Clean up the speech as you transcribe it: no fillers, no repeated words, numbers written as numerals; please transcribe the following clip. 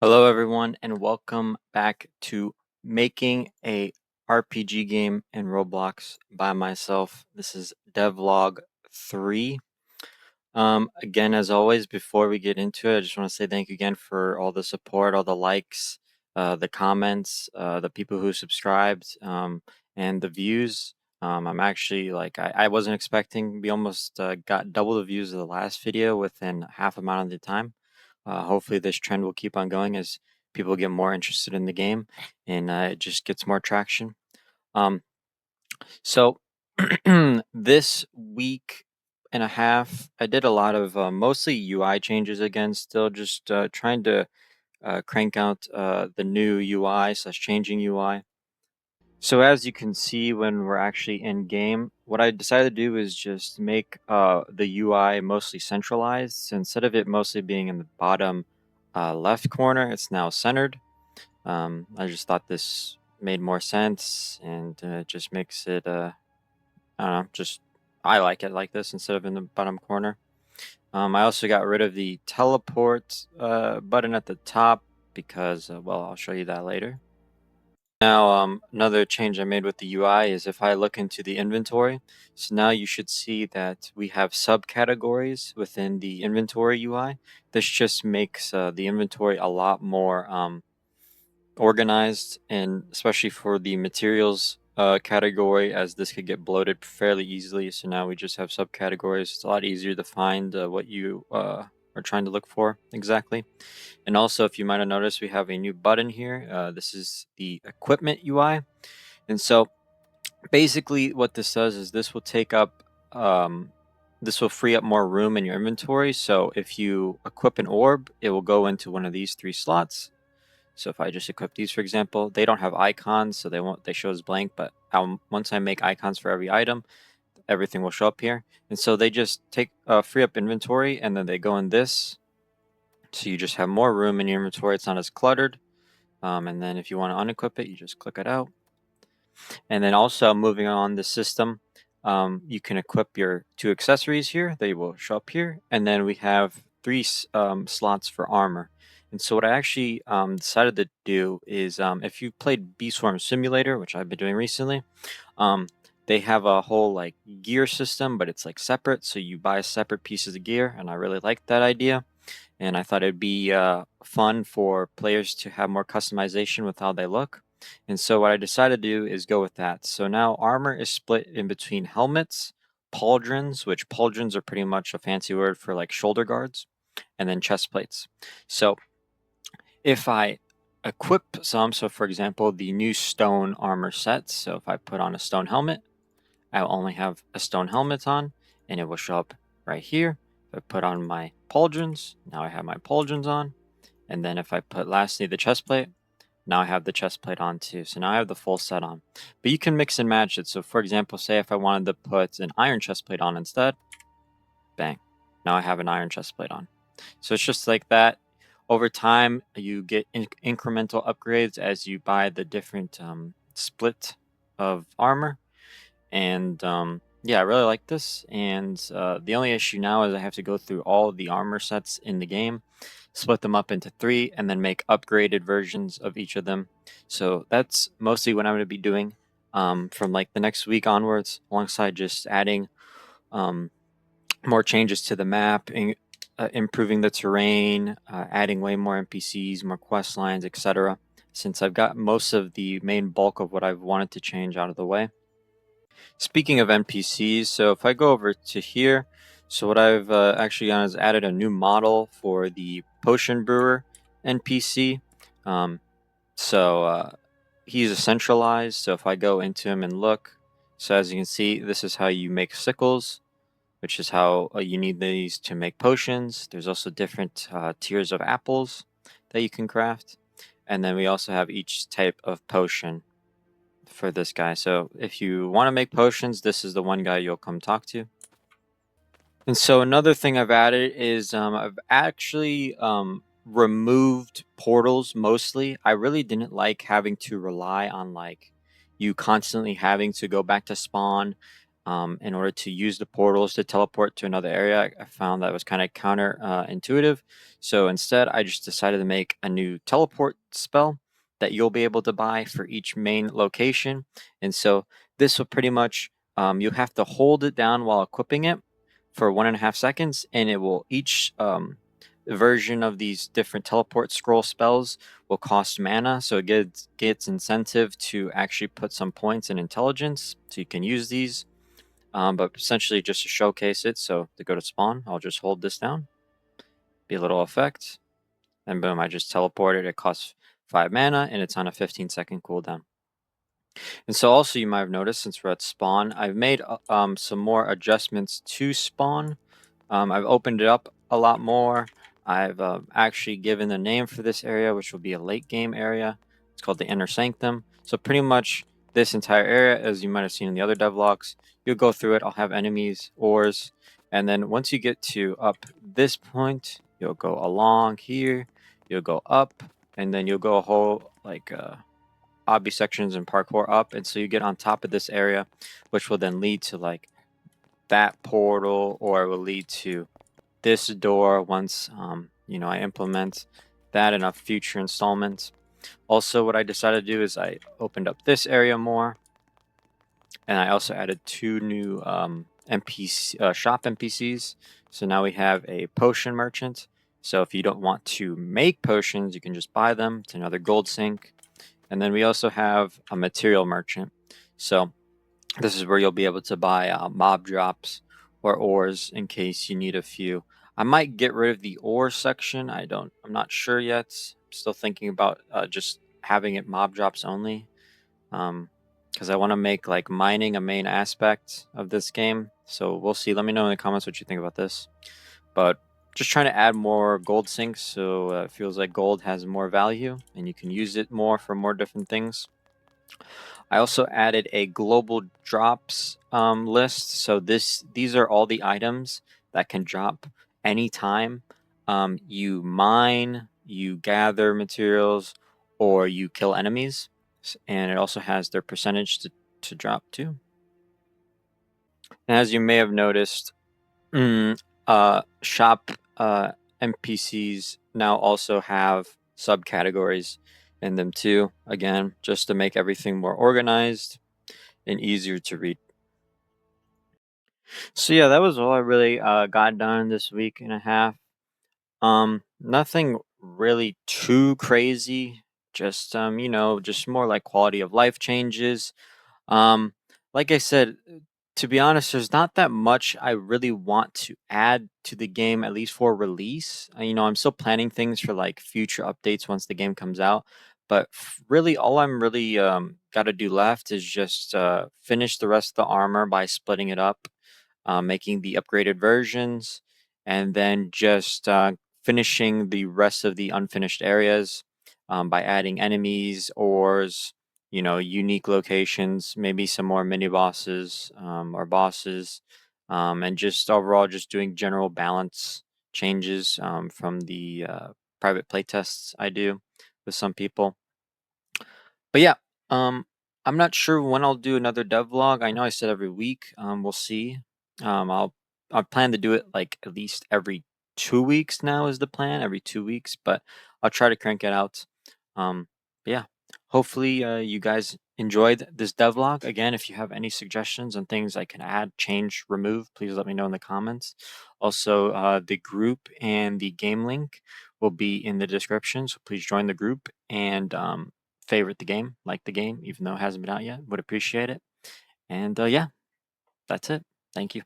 Hello everyone and welcome back to making a RPG game in Roblox by myself. This is Devlog 3. Again, as always, before we get into it, I just want to say thank you again for all the support, all the likes, the comments, the people who subscribed, and the views. I'm actually I wasn't expecting. We almost got double the views of the last video within half amount of the time. Hopefully, this trend will keep on going as people get more interested in the game and it just gets more traction. Um, so this week and a half, I did a lot of mostly UI changes again, still just trying to crank out the new UI/changing UI. So as you can see when we're actually in game, what I decided to do is just make the UI mostly centralized. So instead of it mostly being in the bottom left corner, it's now centered. I just thought this made more sense and just makes it, I don't know, just I like it like this instead of in the bottom corner. I also got rid of the teleport button at the top because, well, I'll show you that later. Now, another change I made with the UI is if I look into the inventory, so now you should see that we have subcategories within the inventory UI. This just makes the inventory a lot more organized, and especially for the materials category, as this could get bloated fairly easily. So now we just have subcategories. It's a lot easier to find what you are trying to look for exactly. And also, if you might have noticed, we have a new button here. This is the equipment UI. And so basically what this does is this will take up, this will free up more room in your inventory. So if you equip an orb, it will go into one of these three slots. So if I just equip these, for example, they don't have icons, so they show as blank, but once I make icons for every item, everything will show up here. And so they just take free up inventory, and then they go in this. So you just have more room in your inventory. It's not as cluttered. And then if you want to unequip it, you just click it out. And then also moving on the system, you can equip your two accessories here. They will show up here. And then we have three slots for armor. And so what I actually decided to do is if you played Bee Swarm Simulator, which I've been doing recently, they have a whole like gear system, but it's like separate. So you buy separate pieces of gear, and I really liked that idea. And I thought it'd be fun for players to have more customization with how they look. And so what I decided to do is go with that. So now armor is split in between helmets, pauldrons, which pauldrons are pretty much a fancy word for like shoulder guards, and then chest plates. So if I equip some, so for example, the new stone armor set. So if I put on a stone helmet, I'll only have a stone helmet on, and it will show up right here. If I put on my pauldrons, now I have my pauldrons on. And then if I put lastly the chest plate, now I have the chest plate on too. So now I have the full set on. But you can mix and match it. So for example, say if I wanted to put an iron chest plate on instead, bang, now I have an iron chest plate on. So it's just like that. Over time, you get incremental upgrades as you buy the different split of armor. And yeah, I really like this. And the only issue now is I have to go through all of the armor sets in the game, split them up into three, and then make upgraded versions of each of them. So that's mostly what I'm going to be doing from like the next week onwards, alongside just adding more changes to the map, improving the terrain, adding way more NPCs, more quest lines, etc. Since I've got most of the main bulk of what I've wanted to change out of the way. Speaking of NPCs, so if I go over to here, so what I've actually done is added a new model for the potion brewer NPC. He's a centralized, so if I go into him and look, so as you can see, this is how you make sickles, which is how you need these to make potions. There's also different tiers of apples that you can craft. And then we also have each type of potion for this guy. So if you want to make potions, this is the one guy you'll come talk to. And so another thing I've added is I've actually removed portals mostly. I really didn't like having to rely on like you constantly having to go back to spawn in order to use the portals to teleport to another area. I found that was kind of counter intuitive. So instead, I just decided to make a new teleport spell that you'll be able to buy for each main location. And so this will pretty much, you have to hold it down while equipping it for 1.5 seconds, and it will each version of these different teleport scroll spells will cost mana, so it gets incentive to actually put some points in intelligence so you can use these. But essentially just to showcase it, so to go to spawn, I'll just hold this down, be a little effect, and boom, I just teleported. It costs 5 mana, and it's on a 15-second cooldown. And so also you might have noticed, since we're at spawn, I've made some more adjustments to spawn. I've opened it up a lot more. I've actually given a name for this area, which will be a late game area. It's called the Inner Sanctum. So pretty much this entire area, as you might have seen in the other devlogs, you'll go through it. I'll have enemies, ores, and then once you get to up this point, you'll go along here, you'll go up, and then you'll go a whole like obby sections and parkour up, and so you get on top of this area, which will then lead to like that portal, or it will lead to this door once I implement that in a future installment. Also, what I decided to do is I opened up this area more, and I also added 2 new NPC shop NPCs. So now we have a potion merchant. So if you don't want to make potions, you can just buy them. It's another gold sink. And then we also have a material merchant. So this is where you'll be able to buy mob drops or ores in case you need a few. I might get rid of the ore section. I'm not sure yet. I'm still thinking about just having it mob drops only. Because I want to make like mining a main aspect of this game. So we'll see. Let me know in the comments what you think about this. But just trying to add more gold sinks, so it feels like gold has more value and you can use it more for more different things. I also added a global drops list. So these are all the items that can drop anytime you mine, you gather materials, or you kill enemies. And it also has their percentage to drop too. And as you may have noticed, shop NPCs now also have subcategories in them too. Again, just to make everything more organized and easier to read. So yeah, that was all I really got done this week and a half. Nothing really too crazy. Just just more like quality of life changes. Um, like I said, to be honest, there's not that much I really want to add to the game, at least for release. I'm still planning things for like future updates once the game comes out. But really, all I'm really got to do left is just finish the rest of the armor by splitting it up, making the upgraded versions, and then just finishing the rest of the unfinished areas by adding enemies, ores, unique locations, maybe some more mini bosses or bosses, and just overall just doing general balance changes from the private playtests I do with some people. But yeah, um, I'm not sure when I'll do another devlog. I know I said every week. We'll see. I plan to do it like at least every 2 weeks now is the plan, every 2 weeks, but I'll try to crank it out. But yeah, hopefully you guys enjoyed this devlog. Again, if you have any suggestions on things I can add, change, remove, please let me know in the comments. Also, the group and the game link will be in the description, so please join the group and favorite the game, like the game, even though it hasn't been out yet. Would appreciate it. And yeah, that's it. Thank you.